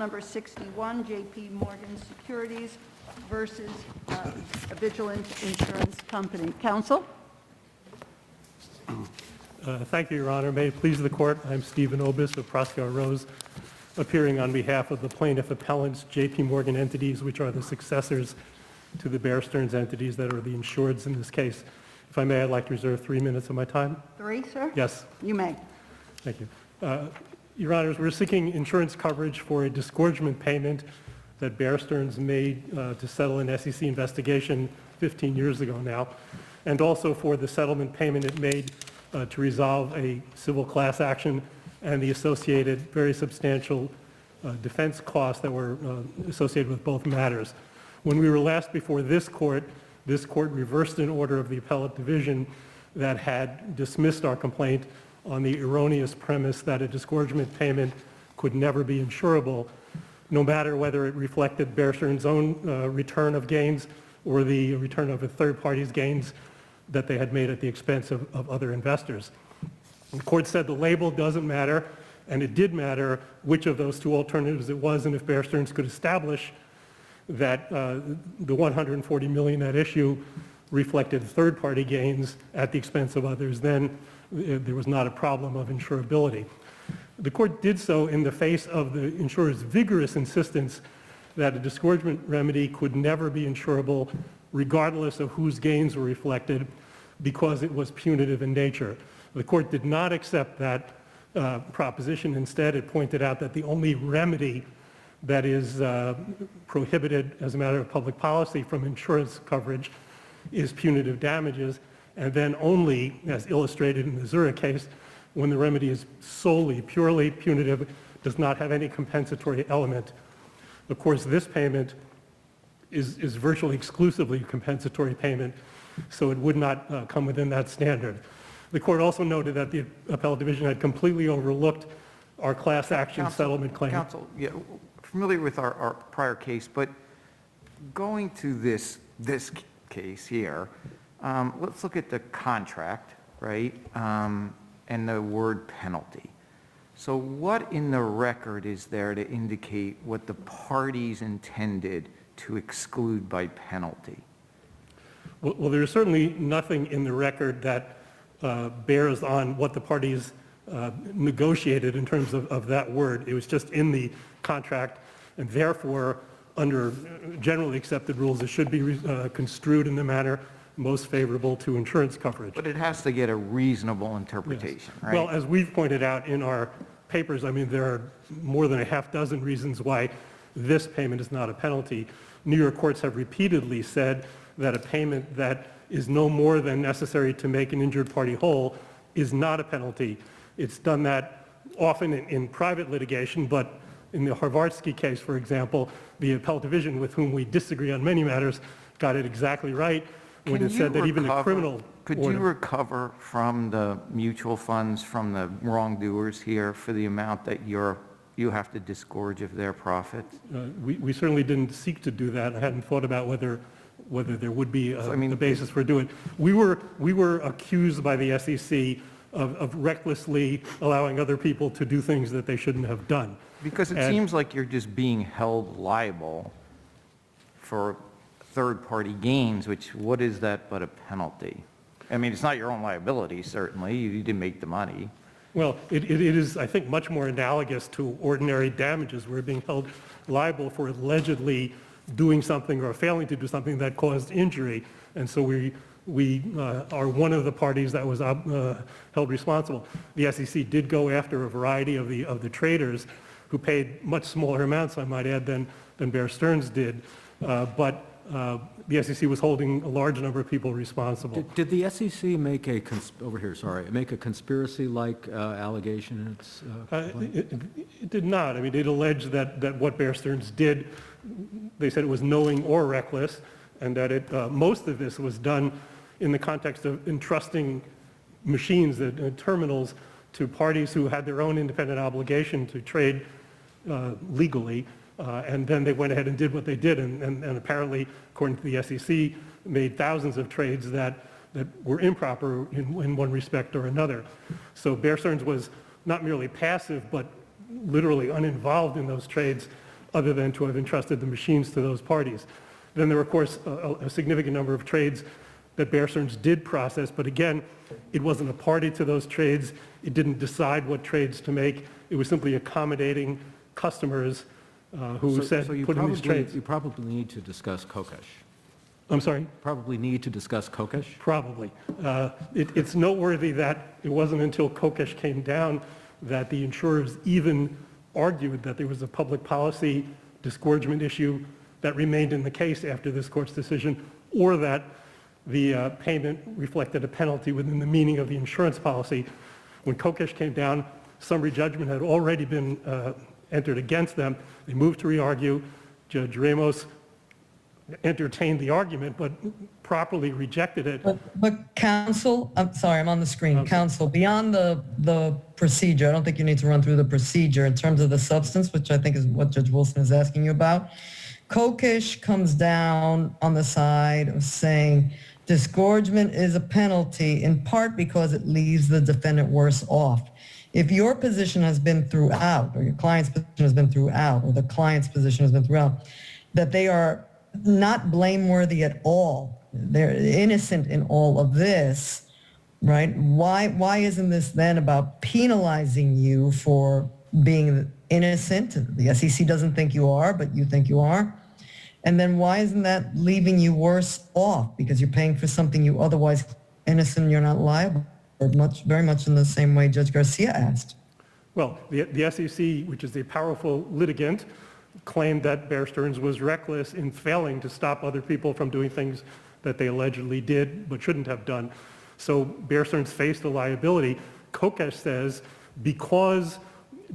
Number 61, J.P. Morgan Securities versus Vigilant Insurance Company. Counsel? Thank you, Your Honor. May it please the Court, I'm Stephen Obis of Proskauer Rose, appearing on behalf of the plaintiff appellants, J.P. Morgan entities, which are the successors to the Bear Stearns entities that are the insureds in this case. If I may, I'd like to reserve 3 minutes of my time. 3, sir? Yes. You may. Thank you. Your Honors, we're seeking insurance coverage for a disgorgement payment that Bear Stearns made to settle an SEC investigation 15 years ago now, and also for the settlement payment it made to resolve a civil class action and the associated very substantial defense costs that were associated with both matters. When we were last before this court reversed an order of the appellate division that had dismissed our complaint on the erroneous premise that a disgorgement payment could never be insurable, no matter whether it reflected Bear Stearns' own return of gains or the return of a third party's gains that they had made at the expense of other investors. The court said the label doesn't matter, and it did matter which of those two alternatives it was, and if Bear Stearns could establish that the $140 million at issue reflected third party gains at the expense of others, then there was not a problem of insurability. The court did so in the face of the insurer's vigorous insistence that a disgorgement remedy could never be insurable regardless of whose gains were reflected because it was punitive in nature. The court did not accept that proposition. Instead, it pointed out that the only remedy that is prohibited as a matter of public policy from insurance coverage is punitive damages, and then only, as illustrated in the Zurich case, when the remedy is solely, purely punitive, does not have any compensatory element. Of course, this payment is virtually exclusively a compensatory payment, so it would not come within that standard. The court also noted that the appellate division had completely overlooked our class action settlement claim. Counsel, yeah, familiar with our prior case, but going to this case here, let's look at the contract, right, and the word penalty. So what in the record is there to indicate what the parties intended to exclude by penalty? Well, there's certainly nothing in the record that bears on what the parties negotiated in terms of that word. It was just in the contract, and therefore, under generally accepted rules, it should be construed in the manner most favorable to insurance coverage. But it has to get a reasonable interpretation, Yes. right? Well, as we've pointed out in our papers, I mean, there are more than a half dozen reasons why this payment is not a penalty. New York courts have repeatedly said that a payment that is no more than necessary to make an injured party whole is not a penalty. It's done that often in private litigation, but in the Harvardsky case, for example, the appellate division, with whom we disagree on many matters, got it exactly right when it said that even a criminal Could you recover from the mutual funds from the wrongdoers here for the amount that you have to disgorge of their profits? We certainly didn't seek to do that. I hadn't thought about whether there would be a basis for doing it. We were accused by the SEC of recklessly allowing other people to do things that they shouldn't have done. Because it seems like you're just being held liable for third-party gains, which what is that but a penalty? I mean, it's not your own liability, certainly. You didn't make the money. Well, it is, I think, much more analogous to ordinary damages. We're being held liable for allegedly doing something or failing to do something that caused injury, and so we are one of the parties that was held responsible. The SEC did go after a variety of the traders who paid much smaller amounts, I might add, than Bear Stearns did, but the SEC was holding a large number of people responsible. Did the SEC make a conspiracy-like allegation in its complaint? It did not. I mean, it alleged that what Bear Stearns did, they said it was knowing or reckless, and that most of this was done in the context of entrusting machines, terminals, to parties who had their own independent obligation to trade legally. And then they went ahead and did what they did, and apparently, according to the SEC, made thousands of trades that were improper in one respect or another. So Bear Stearns was not merely passive, but literally uninvolved in those trades other than to have entrusted the machines to those parties. Then there were, of course, a significant number of trades that Bear Stearns did process, but again, it wasn't a party to those trades. It didn't decide what trades to make. It was simply accommodating customers who said, So you put in these trades. you probably need to discuss Kokesh. I'm sorry? Probably need to discuss Kokesh? Probably. It's noteworthy that it wasn't until Kokesh came down that the insurers even argued that there was a public policy disgorgement issue that remained in the case after this court's decision, or that the payment reflected a penalty within the meaning of the insurance policy. When Kokesh came down, summary judgment had already been entered against them. They moved to re-argue. Judge Ramos entertained the argument, but properly rejected it. But counsel, I'm sorry, I'm on the screen. Counsel, beyond the procedure, I don't think you need to run through the procedure in terms of the substance, which I think is what Judge Wilson is asking you about. Kokesh comes down on the side of saying disgorgement is a penalty in part because it leaves the defendant worse off. If your position has been throughout, or your client's position has been throughout, or the client's position has been throughout, that they are not blameworthy at all, they're innocent in all of this, right? Why isn't this then about penalizing you for being innocent? The SEC doesn't think you are, but you think you are. And then why isn't that leaving you worse off because you're paying for something you otherwise innocent, you're not liable? Or very much in the same way Judge Garcia asked. Well, the SEC, which is a powerful litigant, claimed that Bear Stearns was reckless in failing to stop other people from doing things that they allegedly did but shouldn't have done. So Bear Stearns faced the liability. Kokesh says because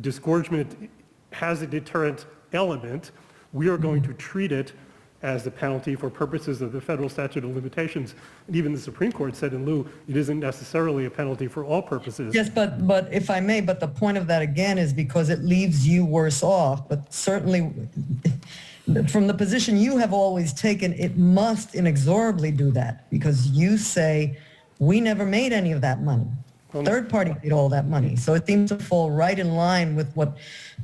disgorgement has a deterrent element, we are going to treat it as a penalty for purposes of the federal statute of limitations. And even the Supreme Court said in lieu, it isn't necessarily a penalty for all purposes. Yes, but if I may, but the point of that again is because it leaves you worse off, but certainly from the position you have always taken, it must inexorably do that because you say, we never made any of that money. Third party made all that money. So it seems to fall right in line with what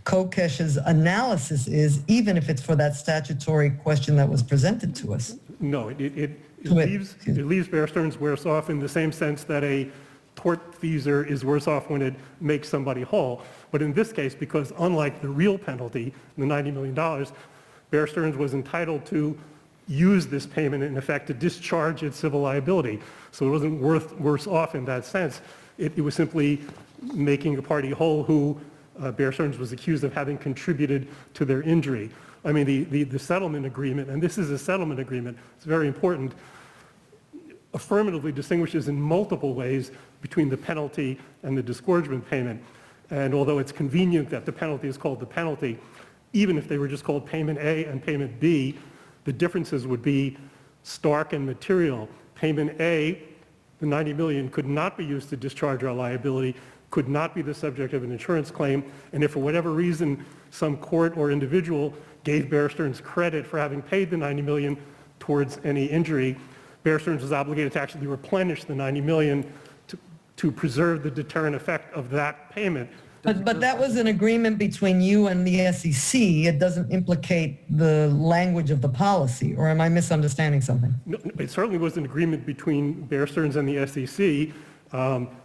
Kokesh's analysis is, even if it's for that statutory question that was presented to us. No, it leaves Bear Stearns worse off in the same sense that a tortfeasor is worse off when it makes somebody whole. But in this case, because unlike the real penalty, the $90 million, Bear Stearns was entitled to use this payment in effect to discharge its civil liability. So it wasn't worse off in that sense. It was simply making a party whole who Bear Stearns was accused of having contributed to their injury. I mean, the settlement agreement, and this is a settlement agreement, it's very important, affirmatively distinguishes in multiple ways between the penalty and the disgorgement payment. And although it's convenient that the penalty is called the penalty, even if they were just called payment A and payment B, the differences would be stark and material. Payment A, the $90 million, could not be used to discharge our liability, could not be the subject of an insurance claim, and if for whatever reason some court or individual gave Bear Stearns credit for having paid the $90 million towards any injury, Bear Stearns was obligated to actually replenish the $90 million to preserve the deterrent effect of that payment. But that was an agreement between you and the SEC. It doesn't implicate the language of the policy, or am I misunderstanding something? No, it certainly was an agreement between Bear Stearns and the SEC,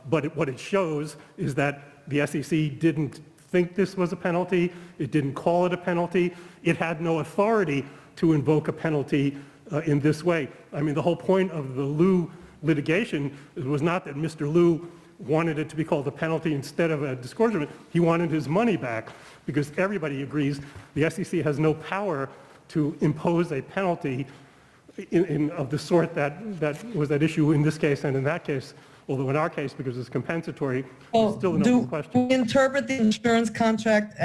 but what it shows is that the SEC didn't think this was a penalty. It didn't call it a penalty. It had no authority to invoke a penalty in this way. I mean, the whole point of the Liu litigation was not that Mr. Liu wanted it to be called a penalty instead of a disgorgement. He wanted his money back because everybody agrees the SEC has no power to impose a penalty of the sort that was at issue in this case and in that case, although in our case, because it's compensatory, it's still an open question. Do we interpret the insurance contract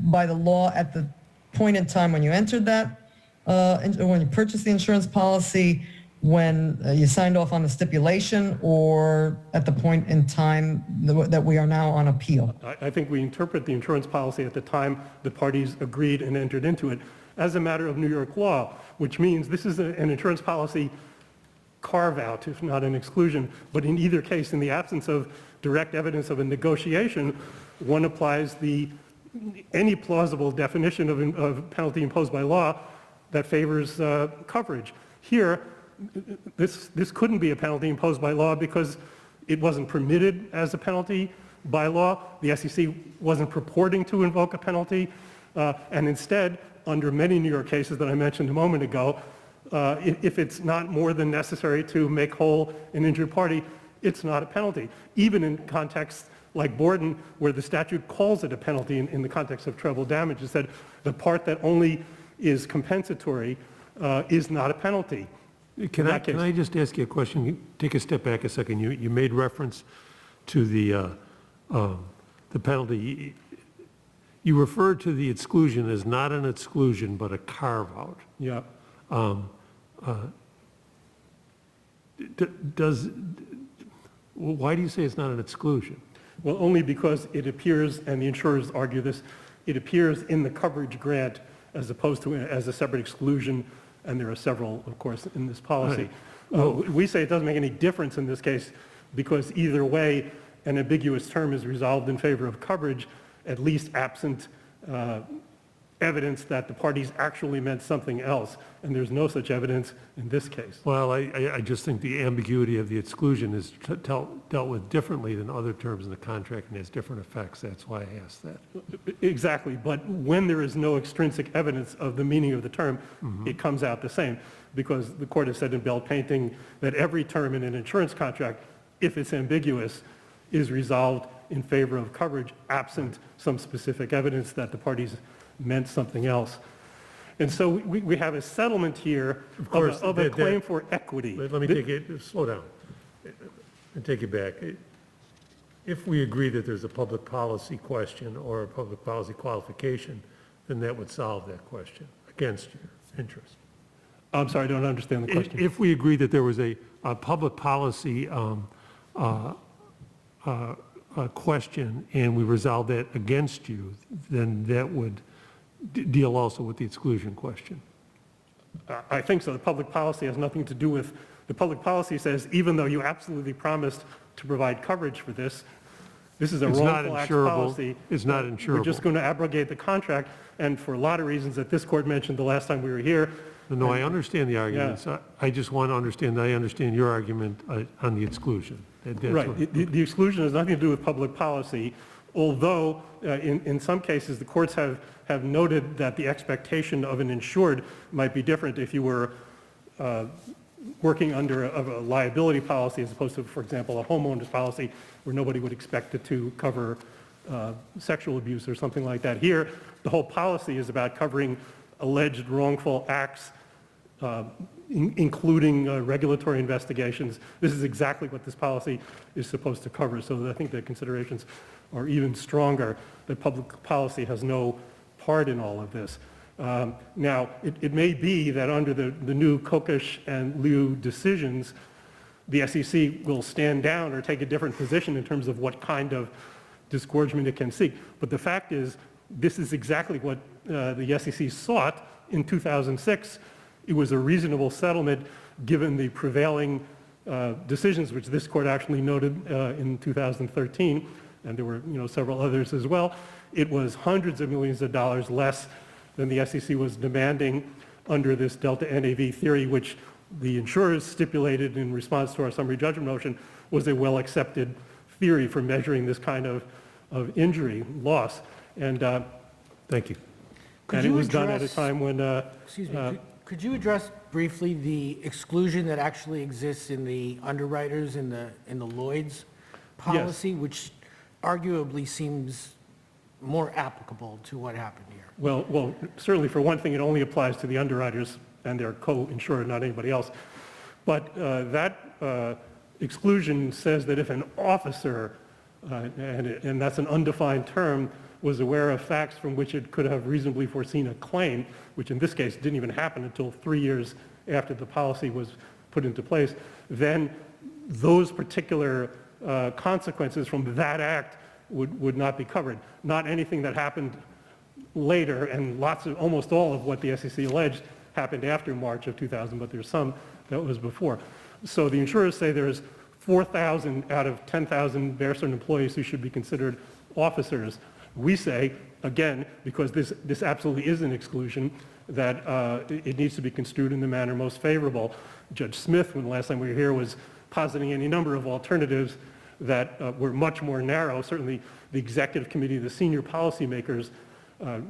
by the law at the point in time when you entered that, when you purchased the insurance policy, when you signed off on the stipulation, or at the point in time that we are now on appeal? I think we interpret the insurance policy at the time the parties agreed and entered into it as a matter of New York law, which means this is an insurance policy carve-out, if not an exclusion. But in either case, in the absence of direct evidence of a negotiation, one applies the any plausible definition of penalty imposed by law that favors coverage. Here, this couldn't be a penalty imposed by law because it wasn't permitted as a penalty by law. The SEC wasn't purporting to invoke a penalty. And instead, under many New York cases that I mentioned a moment ago, if it's not more than necessary to make whole an injured party, it's not a penalty. Even in contexts like Borden, where the statute calls it a penalty in the context of treble damage, it said the part that only is compensatory is not a penalty. Can I just ask you a question? Take a step back a second. You made reference to the penalty. You referred to the exclusion as not an exclusion, but a carve-out. Yeah. Why do you say it's not an exclusion? Well, only because it appears, and the insurers argue this, it appears in the coverage grant as opposed to as a separate exclusion, and there are several, of course, in this policy. We say it doesn't make any difference in this case because either way, an ambiguous term is resolved in favor of coverage, at least absent evidence that the parties actually meant something else, and there's no such evidence in this case. Well, I just think the ambiguity of the exclusion is dealt with differently than other terms in the contract and has different effects. That's why I asked that. Exactly, but when there is no extrinsic evidence of the meaning of the term, it comes out the same, because the court has said in Bell Painting that every term in an insurance contract, if it's ambiguous, is resolved in favor of coverage absent some specific evidence that the parties meant something else. And so we have a settlement here of a claim for equity. Let me take it, slow down, and take it back. If we agree that there's a public policy question or a public policy qualification, then that would solve that question against your interest. I'm sorry, I don't understand the question. If we agree that there was a public policy question and we resolve that against you, then that would deal also with the exclusion question. I think so. The public policy has nothing to do with, the public policy says even though you absolutely promised to provide coverage for this, this is a It's not wrongful acts insurable. policy. It's not We're insurable. just going to abrogate the contract, and for a lot of reasons that this court mentioned the last time we were here. No, I understand the arguments. I just want to understand, I understand your argument on the exclusion. That's Right. what- The exclusion has nothing to do with public policy, although in some cases the courts have noted that the expectation of an insured might be different if you were working under a liability policy as opposed to, for example, a homeowner's policy where nobody would expect it to cover sexual abuse or something like that. Here, the whole policy is about covering alleged wrongful acts, including regulatory investigations. This is exactly what this policy is supposed to cover, so I think the considerations are even stronger, that public policy has no part in all of this. Now, it may be that under the new Kokesh and Liu decisions, the SEC will stand down or take a different position in terms of what kind of disgorgement it can seek. But the fact is, this is exactly what the SEC sought in 2006. It was a reasonable settlement given the prevailing decisions, which this court actually noted in 2013, and there were several others as well. It was hundreds of millions of dollars less than the SEC was demanding under this Delta NAV theory, which the insurers stipulated in response to our summary judgment motion was a well-accepted theory for measuring this kind of injury, loss. And Thank you. and it was done at a time when... Excuse me, could you address briefly the exclusion that actually exists in the underwriters in the Lloyd's policy, which arguably seems more applicable to what happened here? Well, certainly for one thing, it only applies to the underwriters and their co-insured, not anybody else. But that exclusion says that if an officer, and that's an undefined term, was aware of facts from which it could have reasonably foreseen a claim, which in this case didn't even happen until 3 years after the policy was put into place, then those particular consequences from that act would not be covered. Not anything that happened later, and almost all of what the SEC alleged happened after March of 2000, but there's some that was before. So the insurers say there's 4,000 out of 10,000 Bear Stearns employees who should be considered officers. We say again, because this absolutely is an exclusion, that it needs to be construed in the manner most favorable. Judge Smith, when the last time we were here, was positing any number of alternatives that were much more narrow. Certainly, the executive committee, the senior policymakers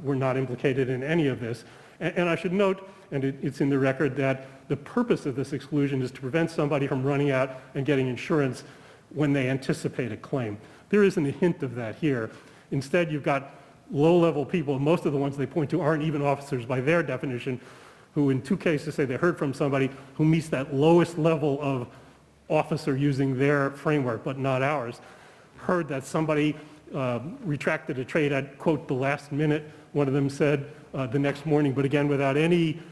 were not implicated in any of this. And I should note, and it's in the record, that the purpose of this exclusion is to prevent somebody from running out and getting insurance when they anticipate a claim. There isn't a hint of that here. Instead, you've got low-level people, most of the ones they point to aren't even officers by their definition, who in 2 cases say they heard from somebody who meets that lowest level of officer using their framework, but not ours, heard that somebody retracted a trade at, quote, the last minute, one of them said the next morning, but again, without any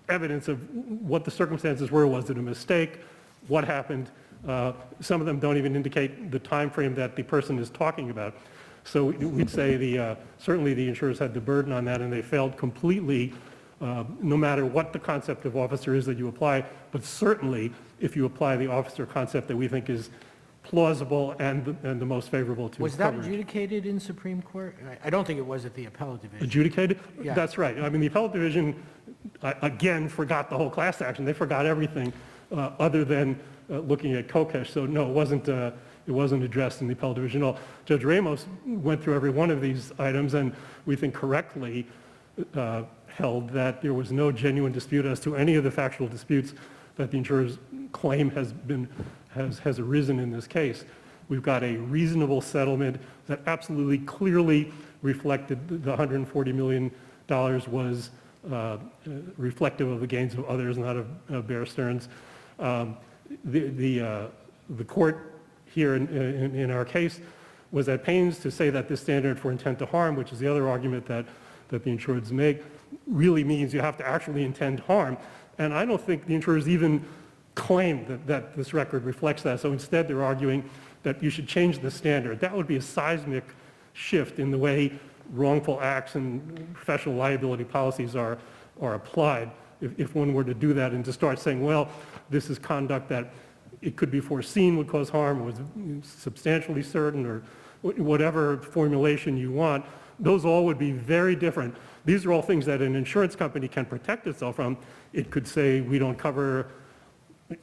evidence of what the circumstances were. Was it a mistake? What happened? Some of them don't even indicate the time frame that the person is talking about. So we'd say certainly the insurers had the burden on that, and they failed completely, no matter what the concept of officer is that you apply, but certainly if you apply the officer concept that we think is plausible and the most favorable to Was that coverage. adjudicated in Supreme Court? I don't think it was at the appellate division. Adjudicated? Yeah. That's right. I mean, the appellate division, again, forgot the whole class action. They forgot everything other than looking at Kokesh. So no, it wasn't addressed in the appellate division at all. Judge Ramos went through every one of these items, and we think correctly held that there was no genuine dispute as to any of the factual disputes that the insurer's claim has arisen in this case. We've got a reasonable settlement that absolutely clearly reflected the $140 million was reflective of the gains of others, not of Bear Stearns. The court here in our case was at pains to say that this standard for intent to harm, which is the other argument that the insureds make, really means you have to actually intend harm. And I don't think the insurers even claim that this record reflects that. So instead, they're arguing that you should change the standard. That would be a seismic shift in the way wrongful acts and professional liability policies are applied if one were to do that and to start saying, well, this is conduct that it could be foreseen would cause harm, was substantially certain, or whatever formulation you want. Those all would be very different. These are all things that an insurance company can protect itself from. It could say we don't cover,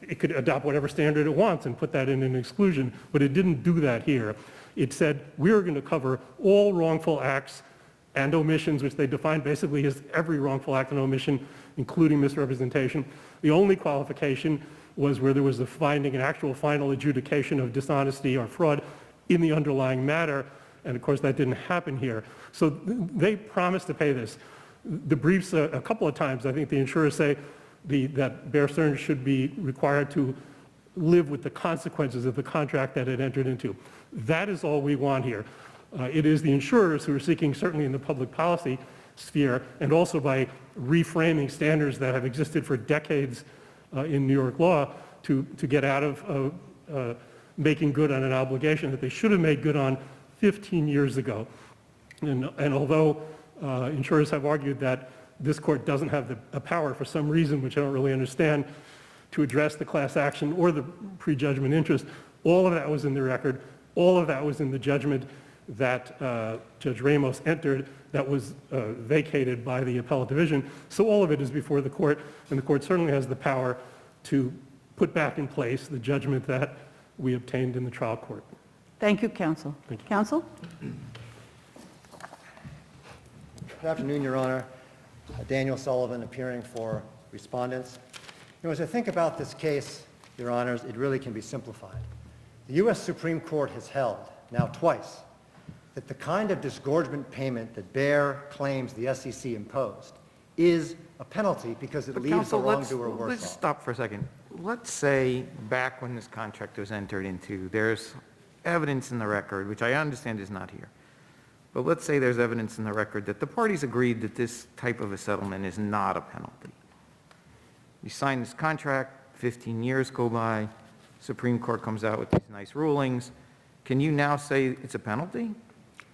it could adopt whatever standard it wants and put that in an exclusion, but it didn't do that here. It said we're going to cover all wrongful acts and omissions, which they defined basically as every wrongful act and omission, including misrepresentation. The only qualification was where there was a finding, an actual final adjudication of dishonesty or fraud in the underlying matter, and of course that didn't happen here. So they promised to pay this. The briefs, a couple of times, I think the insurers say that Bear Stearns should be required to live with the consequences of the contract that it entered into. That is all we want here. It is the insurers who are seeking, certainly in the public policy sphere, and also by reframing standards that have existed for decades in New York law, to get out of making good on an obligation that they should have made good on 15 years ago. And although insurers have argued that this court doesn't have the power for some reason, which I don't really understand, to address the class action or the prejudgment interest, all of that was in the record. All of that was in the judgment that Judge Ramos entered that was vacated by the appellate division. So all of it is before the court, and the court certainly has the power to put back in place the judgment that we obtained in the trial court. Thank you, counsel. Thank you. Counsel? Good afternoon, Your Honor. Daniel Sullivan, appearing for respondents. You know, as I think about this case, Your Honors, it really can be simplified. The U.S. Supreme Court has held, now twice, that the kind of disgorgement payment that Bear claims the SEC imposed is a penalty because it But leaves the counsel, wrongdoer worse let's off. stop for a second. Let's say back when this contract was entered into, there's evidence in the record, which I understand is not here, but let's say there's evidence in the record that the parties agreed that this type of a settlement is not a penalty. You sign this contract, 15 years go by, Supreme Court comes out with these nice rulings. Can you now say it's a penalty?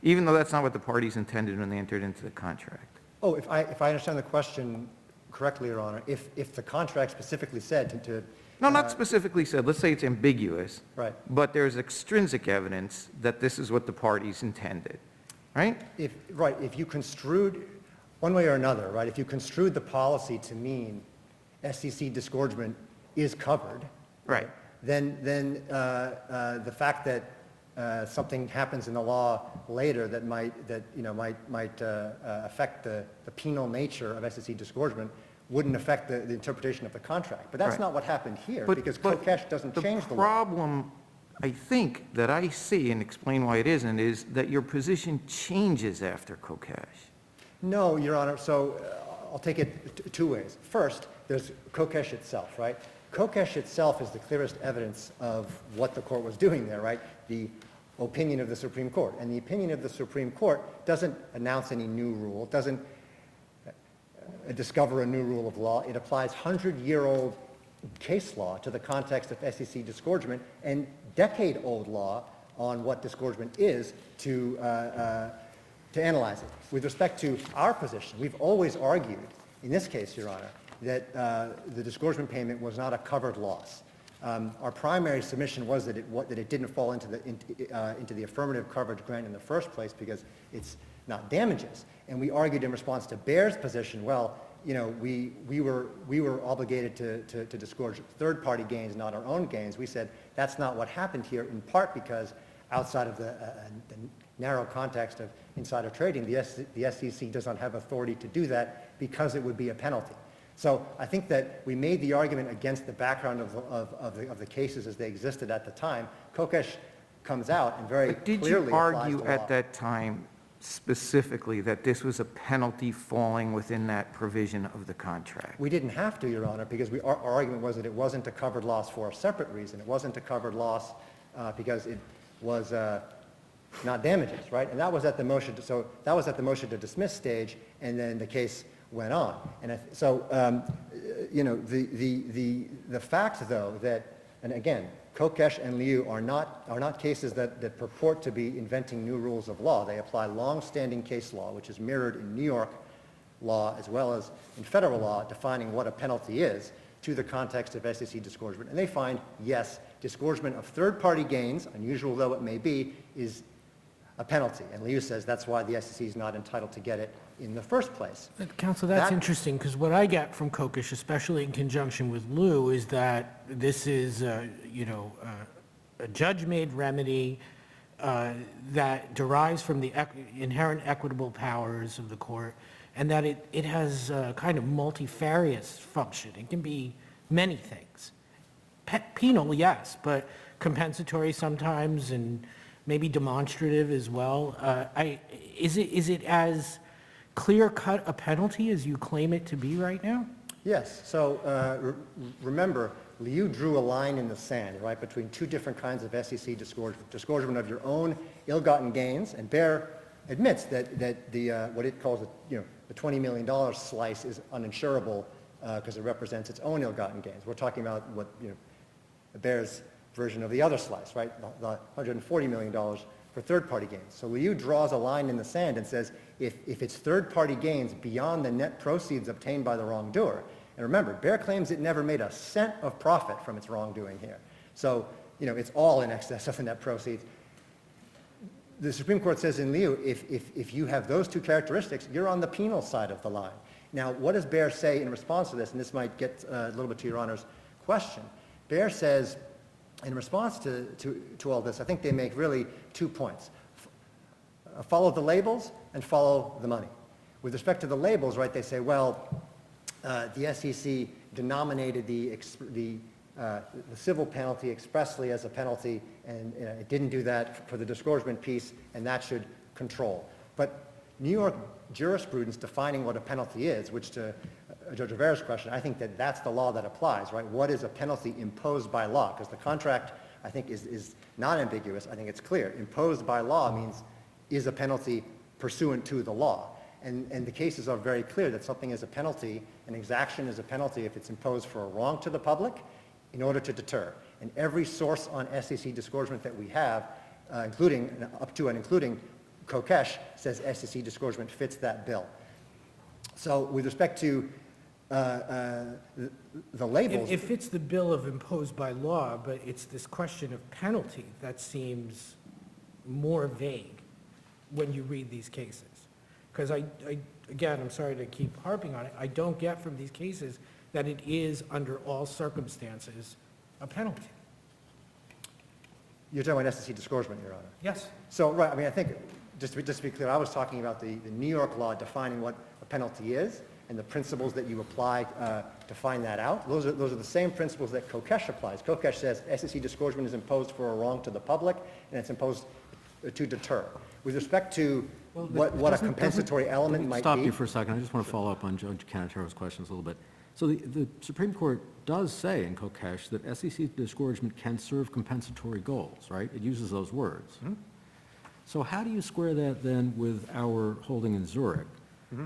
Even though that's not what the parties intended when they entered into the contract. Oh, if I understand the question correctly, Your Honor, if the contract specifically said to No, not specifically said. Let's say it's ambiguous. Right. But there's extrinsic evidence that this is what the parties intended. right? If you construed, one way or another, right, if you construed the policy to mean SEC disgorgement is covered. Right. Then the fact that something happens in the law later that might affect the penal nature of SEC disgorgement wouldn't affect the interpretation of the contract. But that's Right. not what happened here, But- because but Kokesh doesn't change the law. The problem, I think, that I see, and explain why it isn't, is that your position changes after Kokesh. No, Your Honor, so I'll take it two ways. First, there's Kokesh itself, right? Kokesh itself is the clearest evidence of what the court was doing there, right? The opinion of the Supreme Court. And the opinion of the Supreme Court doesn't announce any new rule, doesn't discover a new rule of law. It applies 100-year-old case law to the context of SEC disgorgement and decade-old law on what disgorgement is to analyze it. With respect to our position, we've always argued, in this case, Your Honor, that the disgorgement payment was not a covered loss. Our primary submission was that it didn't fall into the affirmative coverage grant in the first place because it's not damages. And we argued in response to Baer's position, well, you know, we were obligated to disgorge third-party gains, not our own gains. We said that's not what happened here, in part because outside of the narrow context of insider trading, the SEC does not have authority to do that because it would be a penalty. So I think that we made the argument against the background of the cases as they existed at the time. Kokesh comes out and very But did clearly you applies argue the at law. that time specifically that this was a penalty falling within that provision of the contract? We didn't have to, Your Honor, because our argument was that it wasn't a covered loss for a separate reason. It wasn't a covered loss because it was not damages, right? And that was at the motion to dismiss stage, and then the case went on. And you know, the fact, though, that, and again, Kokesh and Liu are not cases that purport to be inventing new rules of law. They apply long-standing case law, which is mirrored in New York law as well as in federal law, defining what a penalty is to the context of SEC disgorgement. And they find, yes, disgorgement of third-party gains, unusual though it may be, is a penalty. And Liu says that's why the SEC is not entitled to get it in the first place. Counsel, that's That- interesting, because what I get from Kokesh, especially in conjunction with Liu, is that this is, you know, a judge-made remedy that derives from the inherent equitable powers of the court, and that it has a kind of multifarious function. It can be many things. Penal, yes, but compensatory sometimes, and maybe demonstrative as well. Is it as clear-cut a penalty as you claim it to be right now? Yes. So remember, Liu drew a line in the sand, right, between two different kinds of SEC disgorgement. Disgorgement of your own ill-gotten gains, and Baer admits that the what it calls the $20 million slice is uninsurable because it represents its own ill-gotten gains. We're talking about what Baer's version of the other slice, right, the $140 million for third-party gains. So Liu draws a line in the sand and says, if it's third-party gains beyond the net proceeds obtained by the wrongdoer, and remember, Baer claims it never made a cent of profit from its wrongdoing here. So, it's all in excess of the net proceeds. The Supreme Court says in Liu, if you have those two characteristics, you're on the penal side of the line. Now, what does Baer say in response to this? And this might get a little bit to Your Honor's question. Baer says, in response to all this, I think they make really 2 points. Follow the labels and follow the money. With respect to the labels, right, they say, well, the SEC denominated the civil penalty expressly as a penalty, and it didn't do that for the disgorgement piece, and that should control. But New York jurisprudence defining what a penalty is, which to Judge Rivera's question, I think that's the law that applies, right? What is a penalty imposed by law? Because the contract, I think, is not ambiguous. I think it's clear. Imposed by law means is a penalty pursuant to the law. And the cases are very clear that something is a penalty, an exaction is a penalty if it's imposed for a wrong to the public in order to deter. And every source on SEC disgorgement that we have, including up to and including Kokesh, says SEC disgorgement fits that bill. So with respect to the labels... It fits the bill of imposed by law, but it's this question of penalty that seems more vague. when you read these cases? Because again, I'm sorry to keep harping on it, I don't get from these cases that it is, under all circumstances, a penalty. You're talking about SEC disgorgement, Your Honor. Yes. So, right, I mean, I think, just to be clear, I was talking about the New York law defining what a penalty is and the principles that you apply to find that out. Those are the same principles that Kokesh applies. Kokesh says SEC disgorgement is imposed for a wrong to the public, and it's imposed to deter. With respect to what a compensatory element might be. Stop you for a second. I just want to follow up on Judge Canatero's questions a little bit. So the Supreme Court does say in Kokesh that SEC disgorgement can serve compensatory goals, right? It uses those words. So how do you square that then with our holding in Zurich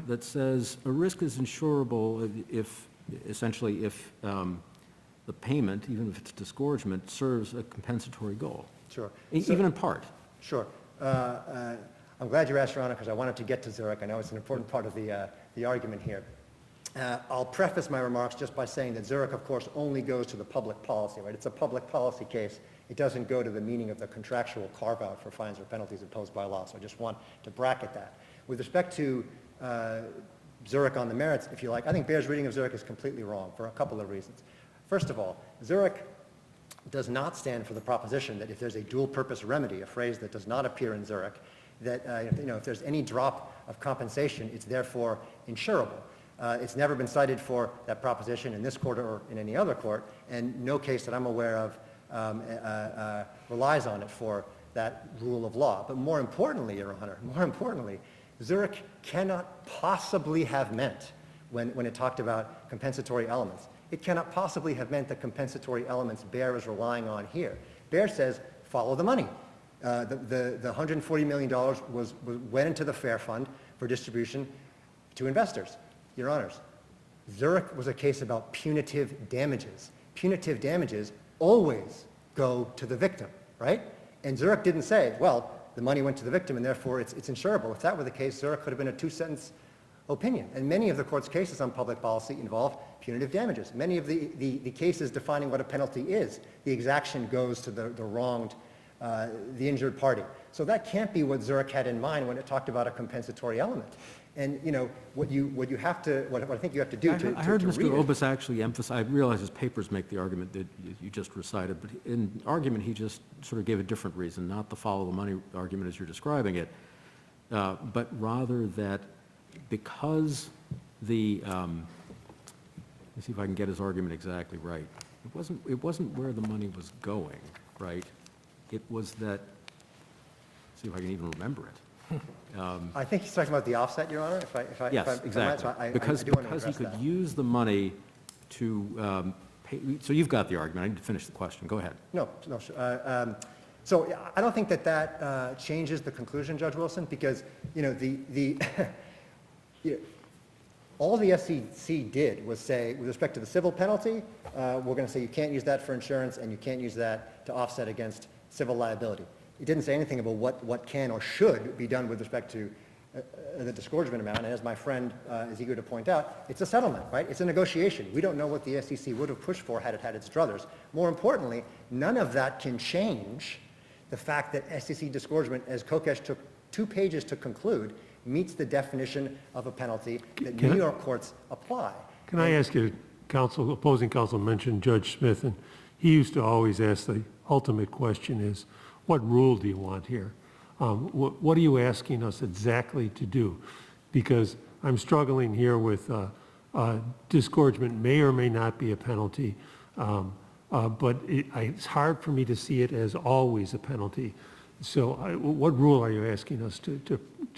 that says a risk is insurable if, essentially, if the payment, even if it's disgorgement, serves a compensatory goal? Sure. Even in part. Sure. I'm glad you asked, Your Honor, because I wanted to get to Zurich. I know it's an important part of the argument here. I'll preface my remarks just by saying that Zurich, of course, only goes to the public policy, right? It's a public policy case. It doesn't go to the meaning of the contractual carve-out for fines or penalties imposed by law. So I just want to bracket that. With respect to Zurich on the merits, if you like, I think Baer's reading of Zurich is completely wrong for a couple of reasons. First of all, Zurich does not stand for the proposition that if there's a dual-purpose remedy, a phrase that does not appear in Zurich, that if there's any drop of compensation, it's therefore insurable. It's never been cited for that proposition in this court or in any other court, and no case that I'm aware of relies on it for that rule of law. But more importantly, Your Honor, Zurich cannot possibly have meant, when it talked about compensatory elements, it cannot possibly have meant the compensatory elements Baer is relying on here. Baer says, follow the money. The $140 million went into the Fair Fund for distribution to investors. Your Honors, Zurich was a case about punitive damages. Punitive damages always go to the victim, right? And Zurich didn't say, well, the money went to the victim and therefore it's insurable. If that were the case, Zurich could have been a two-sentence opinion. And many of the court's cases on public policy involve punitive damages. Many of the cases defining what a penalty is, the exaction goes to the wronged, the injured party. So that can't be what Zurich had in mind when it talked about a compensatory element. And what I think you have to do to I heard to Mr. read it. Obis actually emphasize, I realize his papers make the argument that you just recited, but in argument he just sort of gave a different reason, not the follow the money argument as you're describing it, but rather that because the, let me see if I can get his argument exactly right. It wasn't where the money was going, right? It was that, see if I can even remember it. I think he's talking about the offset, Your Honor, Yes, exactly. Because I do want to he address could that. use the money to pay, so you've got the argument. I need to finish the question. Go ahead. No, sure. So I don't think that changes the conclusion, Judge Wilson, because, all the SEC did was say, with respect to the civil penalty, we're going to say you can't use that for insurance and you can't use that to offset against civil liability. It didn't say anything about what can or should be done with respect to the disgorgement amount. And as my friend is eager to point out, it's a settlement, right? It's a negotiation. We don't know what the SEC would have pushed for had it had its druthers. More importantly, none of that can change the fact that SEC disgorgement, as Kokesh took 2 pages to conclude, meets the definition of a penalty that New York courts apply. Can I ask you, opposing counsel mentioned Judge Smith, and he used to always ask the ultimate question is, what rule do you want here? What are you asking us exactly to do? Because I'm struggling here with disgorgement may or may not be a penalty, but it's hard for me to see it as always a penalty. So what rule are you asking us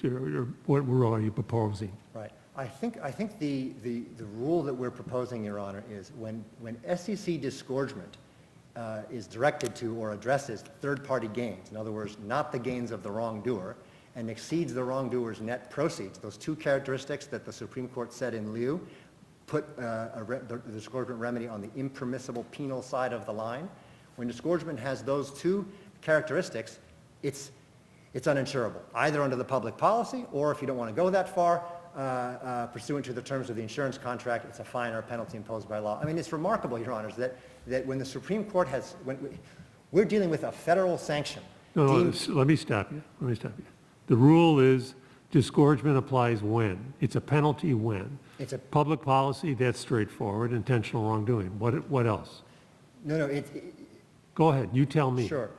or what rule are you proposing? Right. I think the rule that we're proposing, Your Honor, is when SEC disgorgement is directed to or addresses third-party gains, in other words, not the gains of the wrongdoer, and exceeds the wrongdoer's net proceeds, those 2 characteristics that the Supreme Court said in lieu, put the disgorgement remedy on the impermissible penal side of the line. When disgorgement has those 2 characteristics, it's uninsurable, either under the public policy or, if you don't want to go that far, pursuant to the terms of the insurance contract, it's a fine or a penalty imposed by law. I mean, it's remarkable, Your Honors, that when the Supreme Court we're dealing with a federal sanction. No, let me stop you. The rule is disgorgement applies when? It's a penalty when? It's a, Public policy, that's straightforward, intentional wrongdoing. What else? no, Go ahead, you tell me. sure.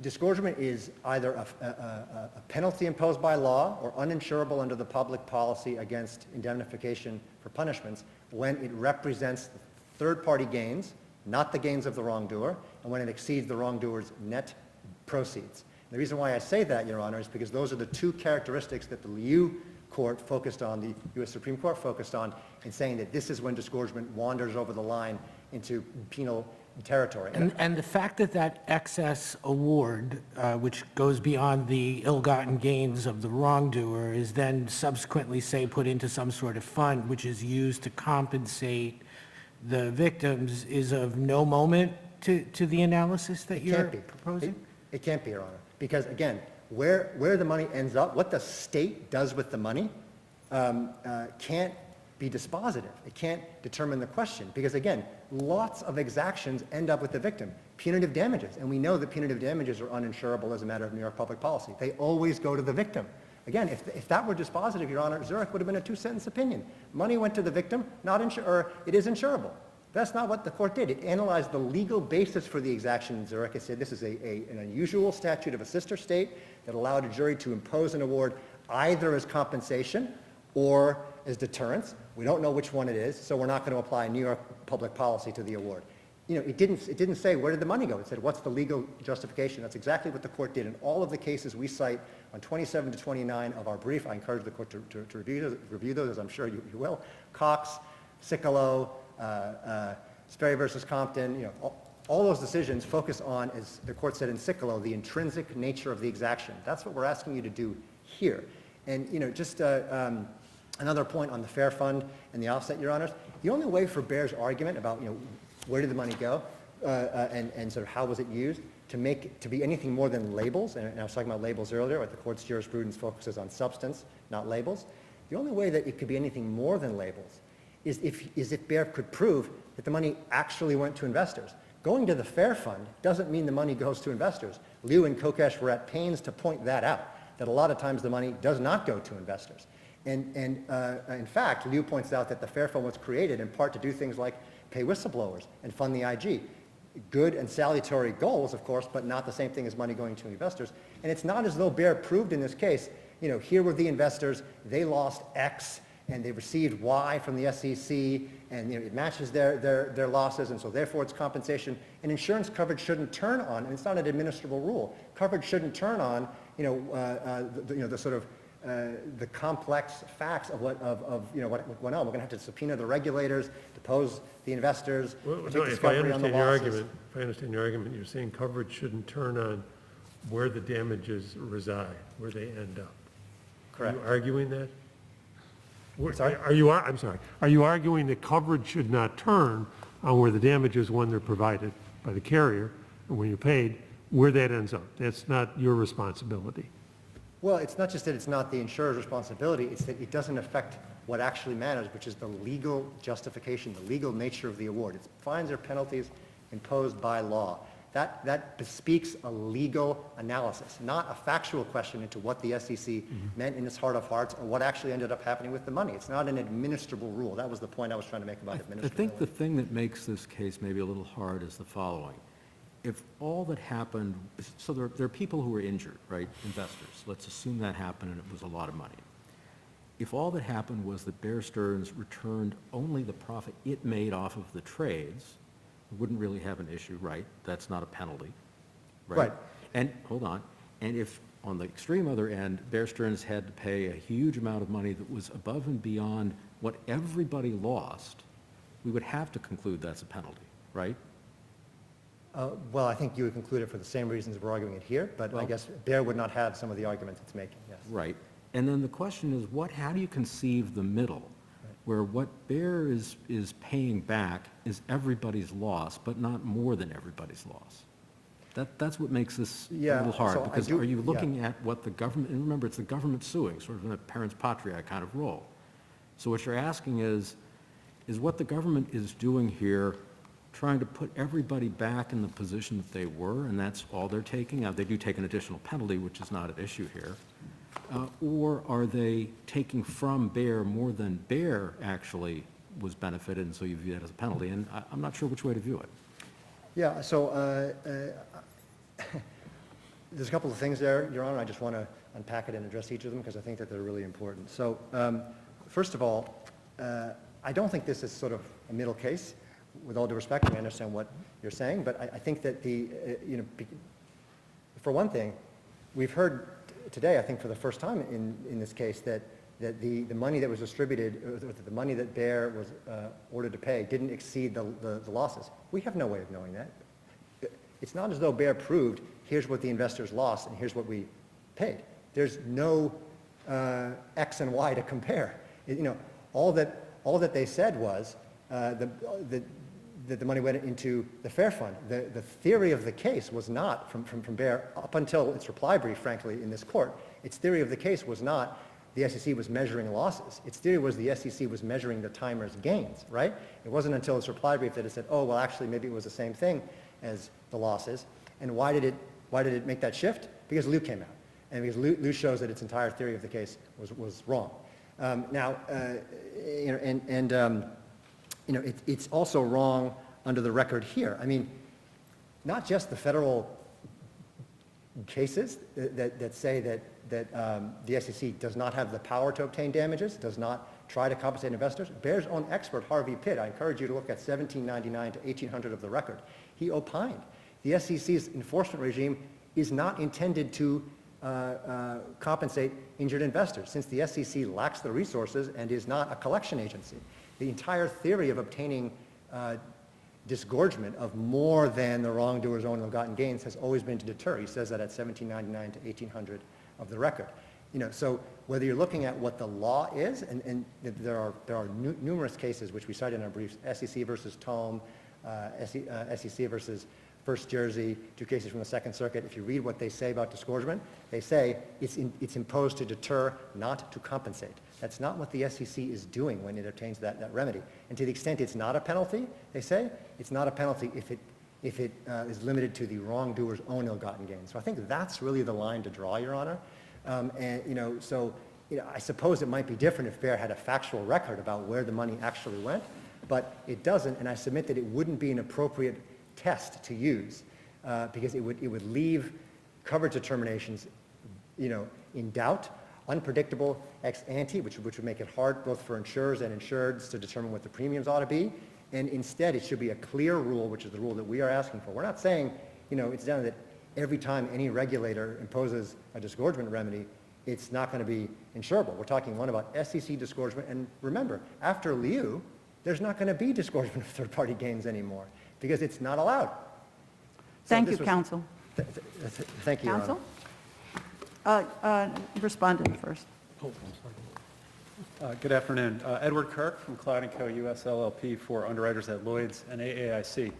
Disgorgement is either a penalty imposed by law or uninsurable under the public policy against indemnification for punishments when it represents third-party gains, not the gains of the wrongdoer, and when it exceeds the wrongdoer's net proceeds. The reason why I say that, Your Honor, is because those are the two characteristics that the Liu Court focused on, the U.S. Supreme Court focused on, in saying that this is when disgorgement wanders over the line into penal territory. And the fact that that excess award, which goes beyond the ill-gotten gains of the wrongdoer, is then subsequently, say, put into some sort of fund, which is used to compensate the victims, is of no moment to the analysis that you're proposing? It can't be, Your Honor, because again, where the money ends up, what the state does with the money, can't be dispositive. It can't determine the question, because again, lots of exactions end up with the victim. Punitive damages, and we know that punitive damages are uninsurable as a matter of New York public policy. They always go to the victim. Again, if that were dispositive, Your Honor, Zurich would have been a two-sentence opinion. Money went to the victim, or it is insurable. That's not what the court did. It analyzed the legal basis for the exaction in Zurich. It said this is an unusual statute of a sister state that allowed a jury to impose an award either as compensation or as deterrence. We don't know which one it is, so we're not going to apply New York public policy to the award. You know, it didn't say where did the money go. It said what's the legal justification. That's exactly what the court did in all of the cases we cite on 27 to 29 of our brief. I encourage the court to review those, as I'm sure you will. Cox, Cicolo, Sperry versus Compton, you know, all those decisions focus on, as the court said in Cicolo, the intrinsic nature of the exaction. That's what we're asking you to do here. And, you know, just another point on the fair fund and the offset, Your Honors. The only way for Baer's argument about, you know, where did the money go and sort of how was it used to be anything more than labels, and I was talking about labels earlier, but the court's jurisprudence focuses on substance, not labels. The only way that it could be anything more than labels is if Baer could prove that the money actually went to investors. Going to the fair fund doesn't mean the money goes to investors. Liu and Kokesh were at pains to point that out, that a lot of times the money does not go to investors. And in fact, Liu points out that the fair fund was created in part to do things like pay whistleblowers and fund the IG. Good and salutary goals, of course, but not the same thing as money going to investors. And it's not as though Baer proved in this case, you know, here were the investors, they lost X, and they received Y from the SEC, and you know, it matches their losses, and so therefore it's compensation. And insurance coverage shouldn't turn on, and it's not an administrable rule. Coverage shouldn't turn on, you know, the sort of the complex facts of what went on. We're going to have to subpoena the regulators, depose the investors, Well, take no, if I discovery on the losses. understand your argument, you're saying coverage shouldn't turn on where the damages reside, where they end up. Correct. Are you arguing that? Sorry? I'm sorry. Are you arguing that coverage should not turn on where the damages, when they're provided by the carrier, and when you're paid, where that ends up? That's not your responsibility. Well, it's not just that it's not the insurer's responsibility, it's that it doesn't affect what actually matters, which is the legal justification, the legal nature of the award. It's fines or penalties imposed by law. That bespeaks a legal analysis, not a factual question into what the SEC meant in its heart of hearts or what actually ended up happening with the money. It's not an administrable rule. That was the point I was trying to make about administrability. I think the thing that makes this case maybe a little hard is the following. If all that happened, so there are people who were injured, right, investors. Let's assume that happened and it was a lot of money. If all that happened was that Bear Stearns returned only the profit it made off of the trades, we wouldn't really have an issue, right? That's not a penalty, right? Right. And, hold on, and if on the extreme other end, Bear Stearns had to pay a huge amount of money that was above and beyond what everybody lost, we would have to conclude that's a penalty, right? Well, I think you would conclude it for the same reasons we're arguing it here, but I Well- guess Baer would not have some of the arguments it's making, yes. Right. And then the question is, how do you conceive the middle, where what Baer is paying back is everybody's loss, but not more than everybody's loss? That's what makes this a Yeah, little hard, so I because do- are you yeah. looking at what the government, and remember, it's the government suing, sort of in a parents patriae kind of role. So what you're asking is what the government is doing here trying to put everybody back in the position that they were, and that's all they're taking? Now, they do take an additional penalty, which is not at issue here. Or are they taking from Bear more than Bear actually was benefited, and so you view that as a penalty? And I'm not sure which way to view it. Yeah, so there's a couple of things there, Your Honor. I just want to unpack it and address each of them because I think that they're really important. So first of all, I don't think this is sort of a middle case. With all due respect, I understand what you're saying, but I think that for one thing, we've heard today, I think for the first time in this case, that the money that was distributed, or the money that Bear was ordered to pay didn't exceed the losses. We have no way of knowing that. It's not as though Bear proved, here's what the investors lost and here's what we paid. There's no X and Y to compare. All that they said was that the money went into the fair fund. The theory of the case was not, from Bear, up until its reply brief, frankly, in this court, its theory of the case was not the SEC was measuring losses. Its theory was the SEC was measuring the timer's gains, right? It wasn't until its reply brief that it said, oh, well, actually, maybe it was the same thing as the losses. And why did it make that shift? Because Liu came out. And because Liu shows that its entire theory of the case was wrong. It's also wrong under the record here. I mean, not just the federal cases that say that the SEC does not have the power to obtain damages, does not try to compensate investors. Bear's own expert, Harvey Pitt, I encourage you to look at 1799 to 1800 of the record. He opined the SEC's enforcement regime is not intended to compensate injured investors, since the SEC lacks the resources and is not a collection agency. The entire theory of obtaining disgorgement of more than the wrongdoer's own ill-gotten gains has always been to deter. He says that at 1799 to 1800 of the record. So whether you're looking at what the law is, and there are numerous cases which we cite in our briefs, SEC versus Tome, SEC versus First Jersey, two cases from the Second Circuit. If you read what they say about disgorgement, they say it's imposed to deter, not to compensate. That's not what the SEC is doing when it obtains that remedy. And to the extent it's not a penalty, they say, it's not a penalty if it is limited to the wrongdoer's own ill-gotten gains. So I think that's really the line to draw, Your Honor. I suppose it might be different if Bear had a factual record about where the money actually went, but it doesn't, and I submit that it wouldn't be an appropriate test to use because it would leave coverage determinations, in doubt, unpredictable ex ante, which would make it hard both for insurers and insureds to determine what the premiums ought to be. And instead, it should be a clear rule, which is the rule that we are asking for. We're not saying, it's down that every time any regulator imposes a disgorgement remedy, it's not going to be insurable. We're talking one about SEC disgorgement. And remember, after Liu, there's not going to be disgorgement of third-party gains anymore because it's not allowed. Thank you, counsel. Thank you, Your Counsel? Honor. Respondent first. Good afternoon. Edward Kirk from Cloud & Co. US LLP for underwriters at Lloyd's and AAIC.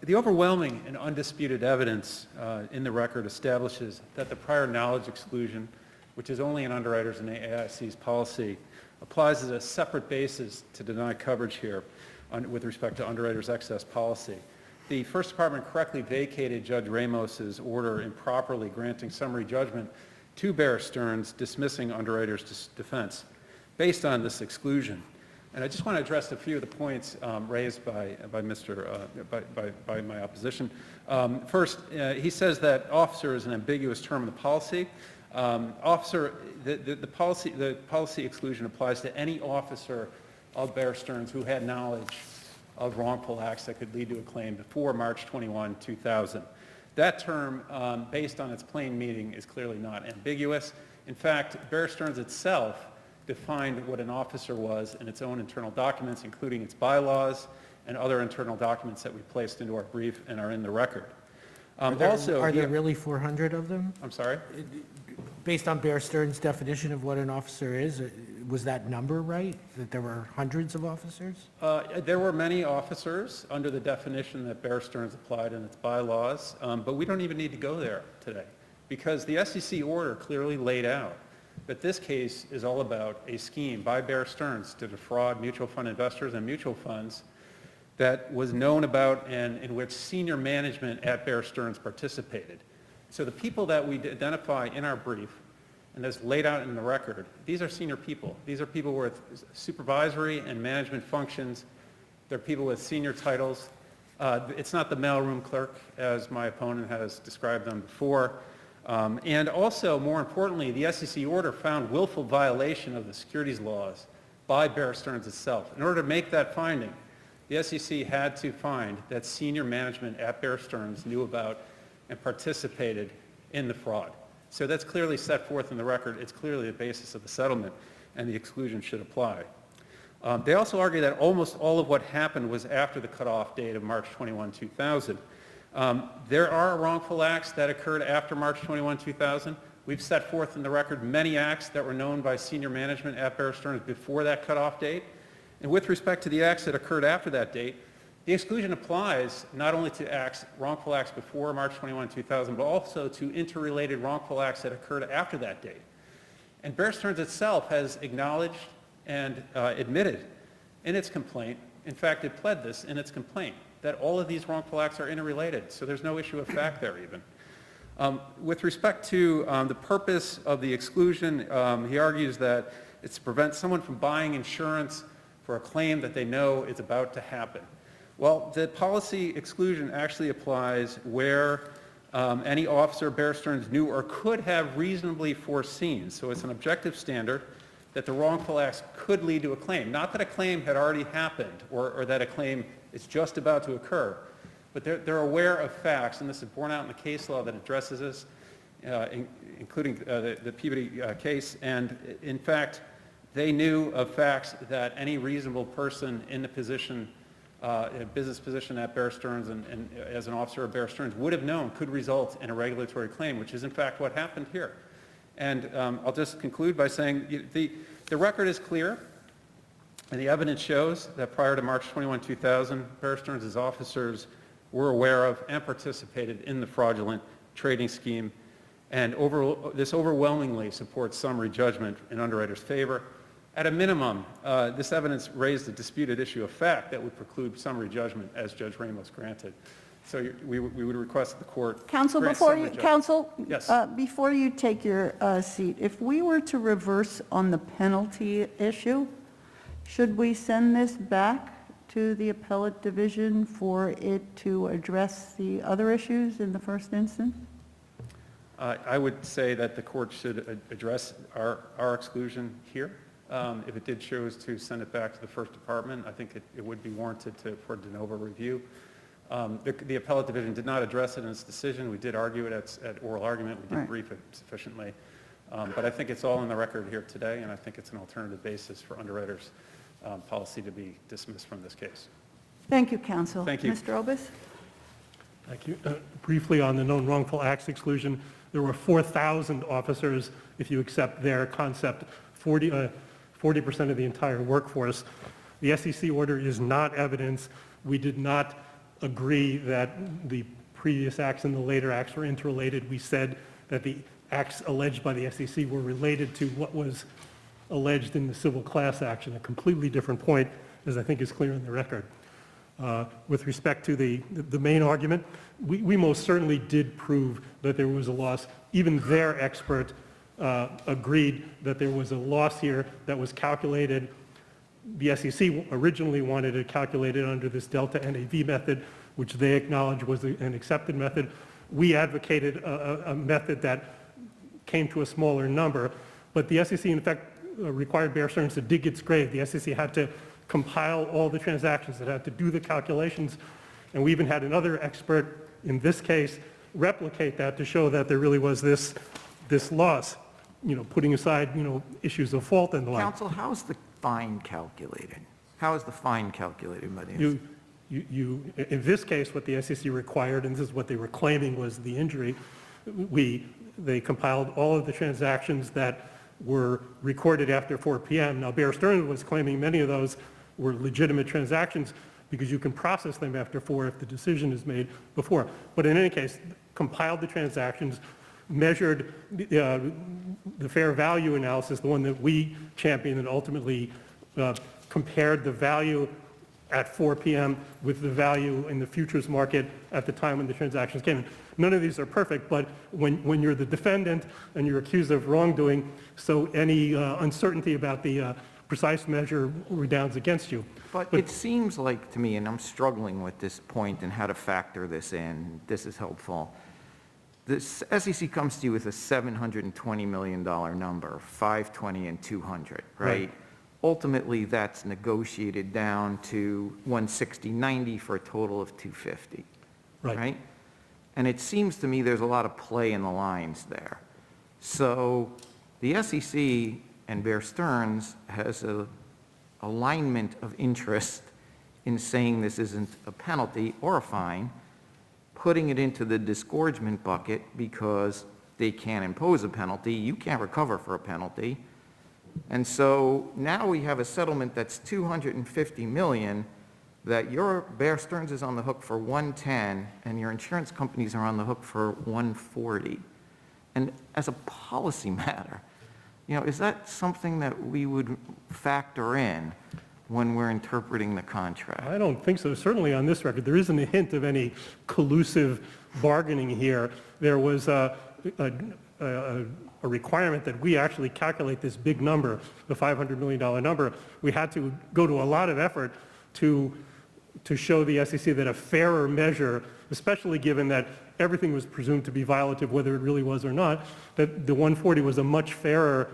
The overwhelming and undisputed evidence in the record establishes that the prior knowledge exclusion, which is only in underwriters and AAIC's policy, applies as a separate basis to deny coverage here with respect to underwriters' excess policy. The First Department correctly vacated Judge Ramos's order improperly granting summary judgment to Bear Stearns dismissing underwriters' defense based on this exclusion. And I just want to address a few of the points raised by my opposition. First, he says that officer is an ambiguous term in the policy. The policy exclusion applies to any officer of Bear Stearns who had knowledge of wrongful acts that could lead to a claim before March 21, 2000. That term, based on its plain meaning, is clearly not ambiguous. In fact, Bear Stearns itself defined what an officer was in its own internal documents, including its bylaws and other internal documents that we placed into our brief and are in the record. Are there really 400 of them? I'm sorry? Based on Bear Stearns' definition of what an officer is, was that number right, that there were hundreds of officers? There were many officers under the definition that Bear Stearns applied in its bylaws, but we don't even need to go there today because the SEC order clearly laid out that this case is all about a scheme by Bear Stearns to defraud mutual fund investors and mutual funds that was known about and in which senior management at Bear Stearns participated. So the people that we identify in our brief and that's laid out in the record, these are senior people. These are people with supervisory and management functions. They're people with senior titles. It's not the mailroom clerk, as my opponent has described them before. And also, more importantly, the SEC order found willful violation of the securities laws by Bear Stearns itself. In order to make that finding, the SEC had to find that senior management at Bear Stearns knew about and participated in the fraud. So that's clearly set forth in the record. It's clearly the basis of the settlement, and the exclusion should apply. They also argue that almost all of what happened was after the cutoff date of March 21, 2000. There are wrongful acts that occurred after March 21, 2000. We've set forth in the record many acts that were known by senior management at Bear Stearns before that cutoff date. And with respect to the acts that occurred after that date, the exclusion applies not only to acts, wrongful acts before March 21, 2000, but also to interrelated wrongful acts that occurred after that date. And Bear Stearns itself has acknowledged and admitted in its complaint, in fact, it pled this in its complaint, that all of these wrongful acts are interrelated. So there's no issue of fact there even. With respect to the purpose of the exclusion, he argues that it's to prevent someone from buying insurance for a claim that they know is about to happen. Well, the policy exclusion actually applies where any officer Bear Stearns knew or could have reasonably foreseen. So it's an objective standard that the wrongful acts could lead to a claim. Not that a claim had already happened or that a claim is just about to occur, but they're aware of facts, and this is borne out in the case law that addresses this, including the Peabody case. And in fact, they knew of facts that any reasonable person in the position, a business position at Bear Stearns and as an officer of Bear Stearns would have known could result in a regulatory claim, which is in fact what happened here. And I'll just conclude by saying the record is clear, and the evidence shows that prior to March 21, 2000, Bear Stearns' officers were aware of and participated in the fraudulent trading scheme, and this overwhelmingly supports summary judgment in underwriters' favor. At a minimum, this evidence raised a disputed issue of fact that would preclude summary judgment as Judge Ramos granted. So we would request that the court Counsel, grant before summary you, judgment. Counsel, Yes. before you take your seat, if we were to reverse on the penalty issue, should we send this back to the appellate division for it to address the other issues in the first instance? I would say that the court should address our exclusion here. If it did choose to send it back to the first department, I think it would be warranted for de novo review. The appellate division did not address it in its decision. We did argue it at oral argument. We did Right. brief it sufficiently. But I think it's all in the record here today, and I think it's an alternative basis for underwriters' policy to be dismissed from this case. Thank you, Counsel. Thank you. Mr. Obis? Thank you. Briefly on the known wrongful acts exclusion, there were 4,000 officers, if you accept their concept, 40% of the entire workforce. The SEC order is not evidence. We did not agree that the previous acts and the later acts were interrelated. We said that the acts alleged by the SEC were related to what was alleged in the civil class action, a completely different point, as I think is clear in the record. With respect to the main argument, we most certainly did prove that there was a loss. Even their expert agreed that there was a loss here that was calculated. The SEC originally wanted it calculated under this delta NAV method, which they acknowledged was an accepted method. We advocated a method that came to a smaller number, but the SEC in fact required Bear Stearns to dig its grave. The SEC had to compile all the transactions, it had to do the calculations, and we even had another expert in this case replicate that to show that there really was this loss, putting aside, issues of fault and the like. Counsel, how is the fine calculated? How is the fine calculated by the SEC? In this case, what the SEC required, and this is what they were claiming was the injury, they compiled all of the transactions that were recorded after 4 p.m. Now, Bear Stearns was claiming many of those were legitimate transactions because you can process them after 4 if the decision is made before. But in any case, compiled the transactions, measured the fair value analysis, the one that we championed, and ultimately compared the value at 4 p.m. with the value in the futures market at the time when the transactions came in. none of these are perfect, but when you're the defendant and you're accused of wrongdoing, so any uncertainty about the precise measure redounds against you. But it seems like to me, and I'm struggling with this point and how to factor this in, this is helpful. The SEC comes to you with a $720 million number, 520 and 200, right? Ultimately, that's negotiated down to 160.90 for a total of 250, right? And it seems to me there's a lot of play in the lines there. So the SEC and Bear Stearns has a alignment of interest in saying this isn't a penalty or a fine, putting it into the disgorgement bucket because they can't impose a penalty. You can't recover for a penalty. And so now we have a settlement that's $250 million that your Bear Stearns is on the hook for 110 and your insurance companies are on the hook for 140. And as a policy matter, you know, is that something that we would factor in when we're interpreting the contract? I don't think so. Certainly on this record, there isn't a hint of any collusive bargaining here. There was a requirement that we actually calculate this big number, the $500 million number. We had to go to a lot of effort to show the SEC that a fairer measure, especially given that everything was presumed to be violative, whether it really was or not, that the 140 was a much fairer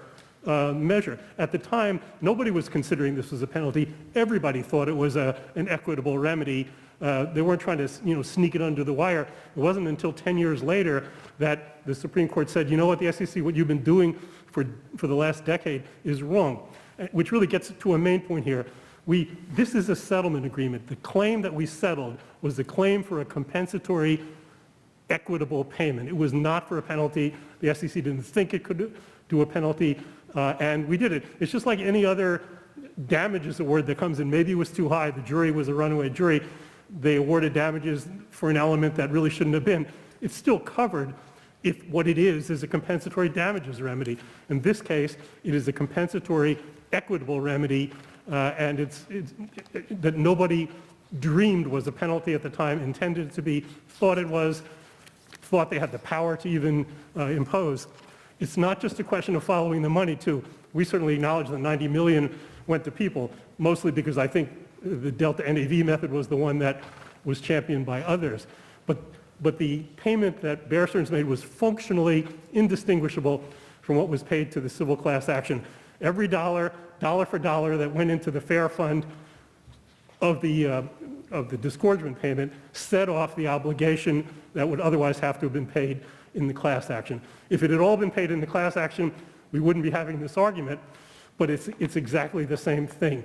measure. At the time, nobody was considering this as a penalty. Everybody thought it was an equitable remedy. They weren't trying to, sneak it under the wire. It wasn't until 10 years later that the Supreme Court said, you know what, the SEC, what you've been doing for the last decade is wrong, which really gets to a main point here. This is a settlement agreement. The claim that we settled was the claim for a compensatory equitable payment. It was not for a penalty. The SEC didn't think it could do a penalty, and we did it. It's just like any other damages award that comes in. Maybe it was too high. The jury was a runaway jury. They awarded damages for an element that really shouldn't have been. It's still covered if what it is a compensatory damages remedy. In this case, it is a compensatory equitable remedy, and it's that nobody dreamed was a penalty at the time, intended it to be, thought it was, thought they had the power to even impose. It's not just a question of following the money, too. We certainly acknowledge that $90 million went to people, mostly because I think the Delta NAV method was the one that was championed by others. But the payment that Bear Stearns made was functionally indistinguishable from what was paid to the civil class action. Every dollar for dollar that went into the fair fund of the disgorgement payment set off the obligation that would otherwise have to have been paid in the class action. If it had all been paid in the class action, we wouldn't be having this argument, but it's exactly the same thing.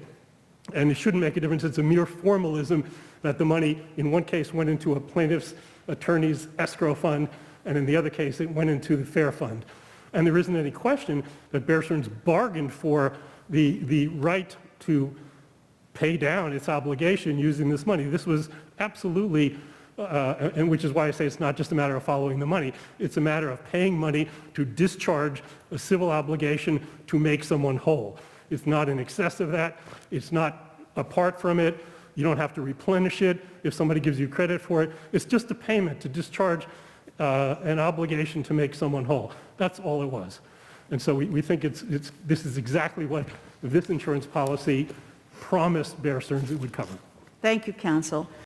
And it shouldn't make a difference. It's a mere formalism that the money, in one case, went into a plaintiff's attorney's escrow fund, and in the other case, it went into the fair fund. And there isn't any question that Bear Stearns bargained for the right to pay down its obligation using this money. This was absolutely, and which is why I say it's not just a matter of following the money. It's a matter of paying money to discharge a civil obligation to make someone whole. It's not in excess of that. It's not apart from it. You don't have to replenish it if somebody gives you credit for it. It's just a payment to discharge an obligation to make someone whole. That's all it was. And so we think this is exactly what this insurance policy promised Bear Stearns it would cover. Thank you, counsel.